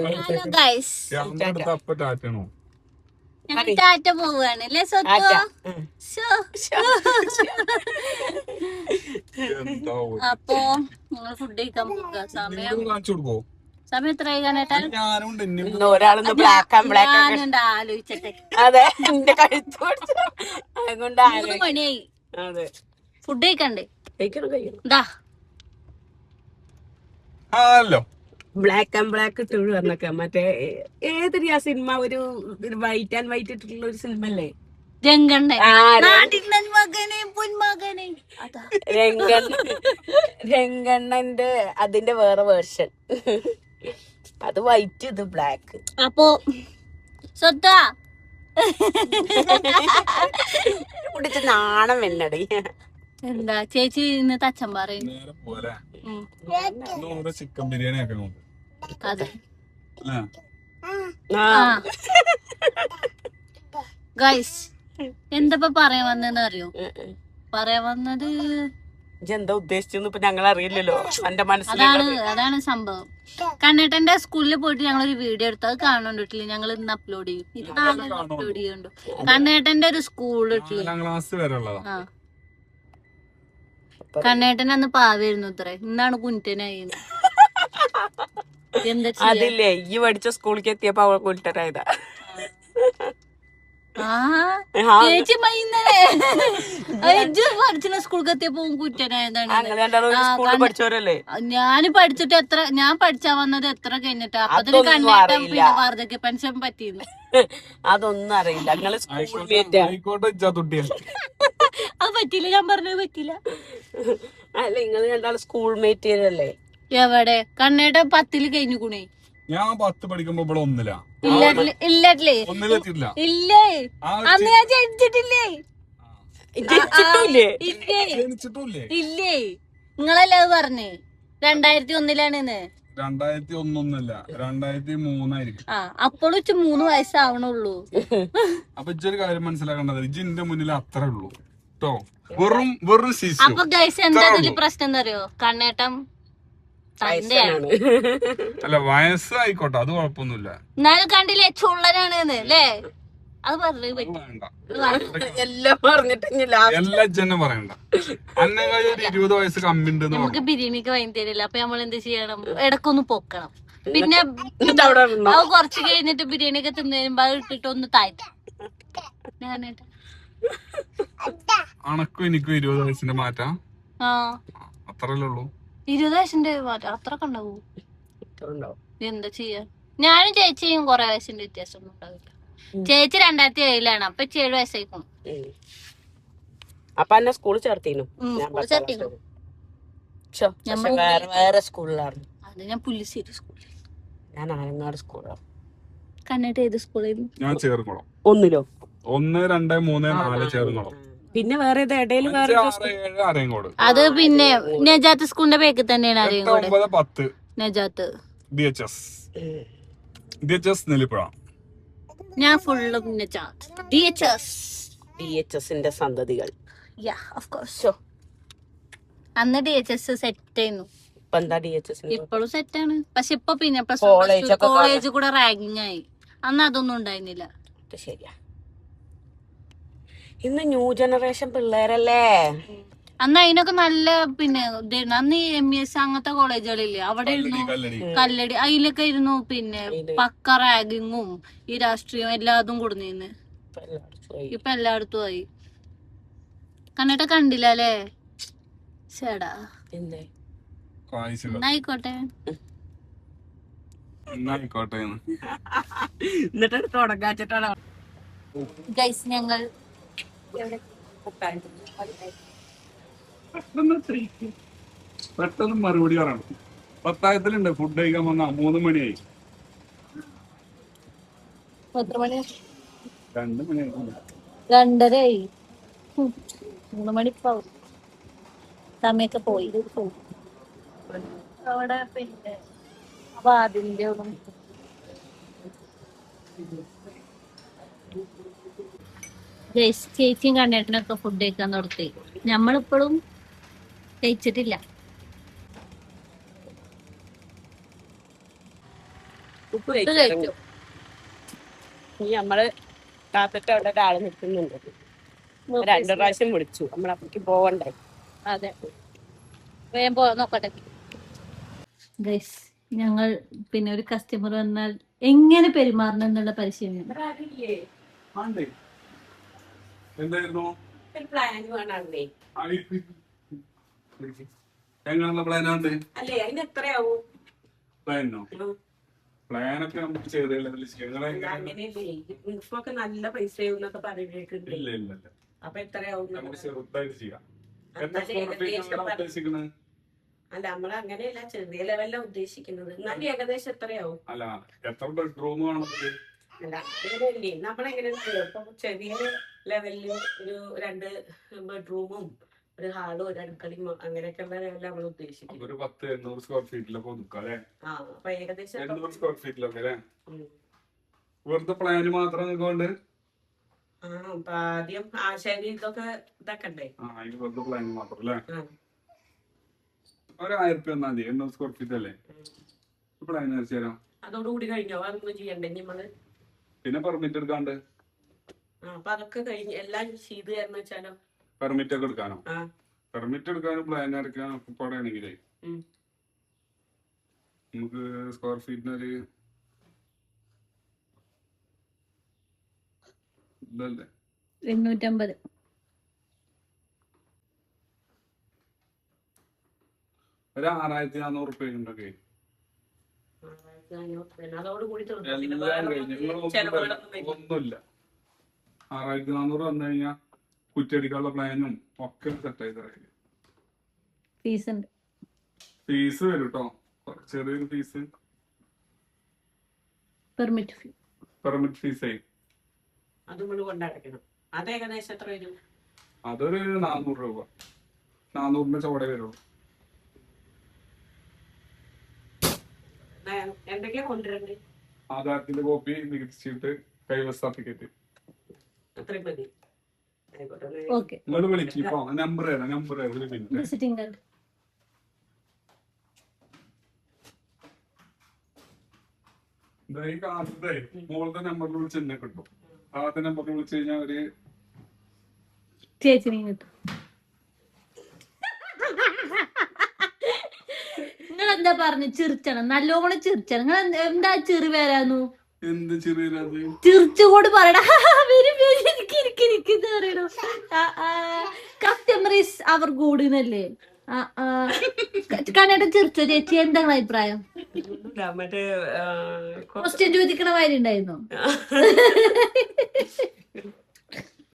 Hello guys, ഞങ്ങൾ ടാറ്റ പോവാണ് അല്ലേ സ്വത്തോ? അപ്പൊ ഞങ്ങൾ ഫുഡ് കഴിക്കാൻ പോവുക. സമയം എത്ര ഞാനുണ്ട് ആലോചിച്ചിട്ടെ. മണിയായി, ഫുഡ് കഴിക്കണ്ടേ? എന്താ ഹലോ ബ്ലാക്ക് ആൻഡ് ബ്ലാക്ക് ഇട്ടുള്ളൂ എന്നൊക്കെ മറ്റേ ഏതൊരു ആ സിനിമ ഒരു വൈറ്റ് ആൻഡ് വൈറ്റ് ഇട്ടിട്ടുള്ള ഒരു സിനിമ അല്ലേ? രംഗണ്ണന്റെ അതിന്റെ വേറെ വേർഷൻ. അത് വൈറ്റ്, ഇത് ബ്ലാക്ക്. അപ്പൊ സ്വത്താ കുടിച്ച് നാണം എന്നടി. എന്താ ചേച്ചി ഇന്ന് തച്ചൻ പറയും ചിക്കൻ ബിരിയാണി ഒക്കെ. അതെ. ഗൈസ്, എന്താ പറയാൻ വന്നെന്ന് അറിയോ? പറയാൻ വന്നത് എന്താ ഉദ്ദേശിച്ചെന്ന് ഇപ്പൊ ഞങ്ങൾ അറിയില്ലല്ലോ. എന്റെ മനസ്സിൽ അതാണ് സംഭവം. കണ്ണേട്ടന്റെ സ്കൂളിൽ പോയിട്ട് ഞങ്ങളൊരു വീഡിയോ എടുത്തു. അത് കാണണ്ടിട്ടില്ല, ഞങ്ങൾ ഇന്ന് അപ്ലോഡ് ചെയ്യും. ഇത് അപ്ലോഡ് ചെയ്യുന്നുണ്ട്. കണ്ണേട്ടന്റെ ഒരു സ്കൂളിട്ടില്ല. കണ്ണേട്ടൻ അന്ന് പാവായിരുന്നു ഇത്രേ, ഇന്നാണ് കുറ്റനായി. എന്താ അതില്ലേ ഈ പഠിച്ച സ്കൂളിലേക്ക് എത്തിയപ്പോ അവൾ കുറ്റനായതാ. ചേച്ചി പഠിച്ച സ്കൂൾക്ക് എത്തിയപ്പോ കുറ്റനായതാണ്. ഞാൻ പഠിച്ചിട്ട് ഞാൻ പഠിച്ചാ വന്നത് എത്ര കഴിഞ്ഞിട്ടാ. അപ്പൊ അതിന് കണ്ണേട്ടൻ പിന്നെ വാർദ്ധക്യ പെൻഷൻ പറ്റിയിരുന്നു. അതൊന്നും അറിയില്ല. അത് പറ്റില്ല, ഞാൻ പറഞ്ഞത് പറ്റില്ല. അല്ല, നിങ്ങൾ രണ്ടാളും സ്കൂൾ മേറ്റ് അല്ലേ? എവിടെ? കണ്ണേട്ടൻ 10 കഴിഞ്ഞു കുണേ. ഞാൻ 10 പഠിക്കുമ്പോ ഇവിടെ ഒന്നില്ല. ഇല്ലേ ഇല്ലേ, അന്ന് ഞാൻ ജനിച്ചിട്ടില്ലേ. ഇല്ലേ, നിങ്ങളല്ലേ അത് പറഞ്ഞേ 2001 2001 2003 അപ്പോഴും 3 വയസ്സാവണുള്ളൂ. അപ്പൊ ഇജ്ജൊരു കാര്യം മനസ്സിലാക്കേണ്ടത്, ഇജ്ജിന്റെ മുന്നിൽ അത്രേ ഉള്ളൂ കേട്ടോ. വെറും ശിശു. അപ്പൊ ഗൈസ്, എന്താ ഇതില് പ്രശ്നം എന്താ അറിയോ? കണ്ണേട്ടം അല്ല, വയസ്സായിക്കോട്ടെ, അത് കുഴപ്പമൊന്നുമില്ല. എന്നാലും കണ്ടില്ലേ ചുള്ളനാണ് അല്ലേ? അത് പറഞ്ഞിട്ട് എല്ലാം പറയണ്ട. അന്നേക്കാളും 20 വയസ്സ് കമ്മിണ്ട്. നമുക്ക് ബിരിയാണിക്ക് വാങ്ങി തരില്ല. അപ്പൊ നമ്മൾ എന്ത് ചെയ്യണം? ഇടക്കൊന്ന് പൊക്കണം. പിന്നെ അത് കുറച്ച് കഴിഞ്ഞിട്ട് ബിരിയാണി ഒക്കെ തിന്നു വരുമ്പോ അത് ഇട്ടിട്ട് ഒന്ന് താഴ്ത്താം. അണക്കും എനിക്കും 20 വയസ്സിന്റെ മാറ്റാ. അത്രല്ലേ ഉള്ളൂ. 20 വയസ്സിന്റെ മാറ്റം അത്രക്ക് ഉണ്ടാവൂ? എന്താ ചെയ്യാ? ഞാനും ചേച്ചിയും കൊറേ വയസ്സിന്റെ വ്യത്യാസം ഒന്നും ഉണ്ടാവില്ല. ചേച്ചി 2007 അപ്പൊ 7 വയസ്സായിക്കും. അപ്പൊ എന്നെ സ്കൂളിൽ ചേർത്തിനു. വേറെ സ്കൂളിലാണ്. അത് ഞാൻ പുല്ലിശ്ശേരി സ്കൂളിൽ. ഞാൻ ആലങ്ങാട് സ്കൂളാണ്. കണ്ണേട്ട് ഏത് സ്കൂളിൽ? ഞാൻ ചേർക്കണം. 1 2 3 4 ചേർന്നോളാം. പിന്നെ വേറെ അത് പിന്നെ നജാത്ത് സ്കൂളിന്റെ പേക്ക് തന്നെയാണ്. അരയങ്കോട് 10 നജാത്ത് DHS നെല്ലിപ്പുഴ. ഞാൻ ഫുള്ള് DHSന്റെ സന്തതികൾ. അന്ന് DHS സെറ്റ് ആയിരുന്നു. ഇപ്പോഴും സെറ്റാണ്. പക്ഷെ ഇപ്പൊ പിന്നെ കോളേജ് കൂടെ റാഗിങ് ആയി. അന്ന് അതൊന്നും ഉണ്ടായിരുന്നില്ല. ശരിയാ, ഇന്ന് ന്യൂ ജനറേഷൻ പിള്ളേരല്ലേ. അന്ന് അതിനൊക്കെ നല്ല പിന്നെ അന്ന് MES അങ്ങനത്തെ കോളേജുകളില്ലേ, അവിടെ ഇരുന്നു കല്ലടി, അതിലൊക്കെ ഇരുന്നു. പിന്നെ പക്ക റാഗിങ്ങും ഈ രാഷ്ട്രീയം എല്ലാതും കൊടുന്നിന്ന്. ഇപ്പൊ എല്ലായിടത്തും ആയി. കണ്ടിട്ട് കണ്ടില്ല അല്ലേ? ചേടാ, എന്നായിക്കോട്ടെ. എന്നിട്ട് തുടങ്ങാച്ചിട്ടാണ് ഗൈസ്, ഞങ്ങൾ പെട്ടെന്ന് മറുപടി പറയണം. 10 ഫുഡ് കഴിക്കാൻ വന്ന 3 മണിയായി. 2 മണിയായി. 2:30 3 മണിപ്പാവും. സമയൊക്കെ പോയി. അവിടെ പിന്നെ അപ്പൊ അതിന്റെ ചേച്ചിയും കണ്ണേട്ടനൊക്കെ ഫുഡ് കഴിക്കാൻ തുടത്തി. നമ്മളിപ്പോഴും കഴിച്ചിട്ടില്ല. ഫുഡ് കഴിച്ചു. ഇനി നമ്മള് കാത്തിട്ട് അവിടെ ഒരാള് നിൽക്കുന്നുണ്ട്. 2 പ്രാവശ്യം വിളിച്ചു, നമ്മളപ്പേക്ക് പോവണ്ടേ. അതെ, വേഗം നോക്കട്ടെ ഗൈസ്. ഞങ്ങൾ പിന്നെ ഒരു കസ്റ്റമർ വന്നാൽ എങ്ങനെ പെരുമാറണം എന്നുള്ള പരിശീലനം. എന്തായിരുന്നു പ്ലാൻ വേണേ? എങ്ങനെയുള്ള പ്ലാനാണ്? അല്ലേ, അതിന് എത്രയാവും പ്ലാനോ? പ്ലാനൊക്കെ നമുക്ക് ചെയ്തല്ലേ. ഇപ്പൊക്കെ നല്ല പൈസ എന്നൊക്കെ പറയുന്നത്. ഇല്ല ഇല്ല ഇല്ല, അപ്പൊ എത്രയാവും? നമുക്ക് ചെറുതായിട്ട് ചെയ്യാം. എത്ര സ്ക്വയർ ഫീറ്റ് ഉദ്ദേശിക്കുന്നത്? അല്ല, നമ്മൾ അങ്ങനെയല്ല, ചെറിയ ലെവലിലാണ് ഉദ്ദേശിക്കുന്നത്. എന്നാലും ഏകദേശം എത്രയാവും? അല്ല, എത്ര ബെഡ്റൂം വേണം? അല്ല, അങ്ങനെയല്ലേ നമ്മളെങ്ങനെ ഇപ്പൊ ചെറിയ ലെവലില് ഒരു 2 ബെഡ്റൂമും ഒരു ഹാളും ഒരു അടുക്കളയും അങ്ങനെയൊക്കെയുള്ള ലെവലിൽ നമ്മൾ ഉദ്ദേശിക്കുന്നത്. ഒരു 10-800 സ്ക്വയർ ഫീറ്റിലൊക്കെ ഒതുക്കാം അല്ലേ? അപ്പൊ ഏകദേശം 800 സ്ക്വയർ ഫീറ്റിലൊക്കെ അല്ലേ? വെറുതെ പ്ലാന് മാത്രം കൊണ്ട് അപ്പൊ ആദ്യം ആശാരി ഇതൊക്കെ ഇതാക്കണ്ടേ? വെറുതെ പ്ലാന് മാത്രം അല്ലേ? 1000 രൂപ തന്നാ മതി. 800 സ്ക്വയർ ഫീറ്റ് അല്ലേ? പ്ലാൻ അയച്ചു തരാം. അതോടുകൂടി കഴിഞ്ഞോ? അതൊന്നും ചെയ്യണ്ടേ നമ്മള്? പിന്നെ പെർമിറ്റ് എടുക്കാണ്ട്. അപ്പൊ അതൊക്കെ കഴിഞ്ഞ് എല്ലാം ചെയ്ത് തരണം വെച്ചാലോ? പെർമിറ്റ് ഒക്കെ എടുക്കാനോ? പെർമിറ്റ് എടുക്കാനും പ്ലാൻ അടയ്ക്കാനും ഒക്കെ പാടാണെങ്കിലേ നമുക്ക് സ്ക്വയർ ഫീറ്റിനൊരു ഇതല്ലേ 850. ഒരു 6400 റുപ്യ ഉണ്ടൊക്കെ. അതോടുകൂടി എല്ലാം കഴിഞ്ഞ് ഒന്നുമില്ല. 6400 വന്നു കഴിഞ്ഞാൽ കുറ്റടിക്കാനുള്ള പ്ലാനും ഒക്കെ സെറ്റ് ആയി തരാം. ഫീസ് വരും കേട്ടോ, ചെറിയൊരു ഫീസ്. പെർമിറ്റ് ഫീസേ അത് ഏകദേശം എത്ര വരും? അതൊരു 400 രൂപ. 400 ചോടെ വരുള്ളൂ. എന്തൊക്കെയാ കൊണ്ടുവരണ്ടേ? ആധാരത്തിന്റെ കോപ്പി, നികുതി ചീട്ട്, കൈവശ സർട്ടിഫിക്കറ്റ്. അത്രയും മതി. നിങ്ങൾ വിളിക്കോ? നമ്പർ തരാം. Number visiting card. ഈ കാർഡിന്റെ മുകളിലത്തെ നമ്പറിൽ വിളിച്ച് എന്നെ കിട്ടും. ആദ്യത്തെ നമ്പറിൽ വിളിച്ചു കഴിഞ്ഞാൽ ഒരു ചേച്ചിനെ കിട്ടും. നിങ്ങൾ എന്താ പറഞ്ഞു? ചിരിച്ചണം, നല്ലോണം ചിരിച്ചണം. നിങ്ങൾ എന്താ ചെറി വരാന്നു? എന്ത് ചെറിയ ചിരിച്ചുകൂടി പറയണ. പറയണു കസ്റ്റമർ ഈസ് അവർ ഗുഡ് എന്നല്ലേ? കണ്ണേട്ടൻ ചിരിച്ചോ ചേച്ചി? എന്താ അഭിപ്രായം? മറ്റേ ക്വസ്റ്റ്യൻ ചോദിക്കണ മാതിരി ഉണ്ടായിരുന്നു.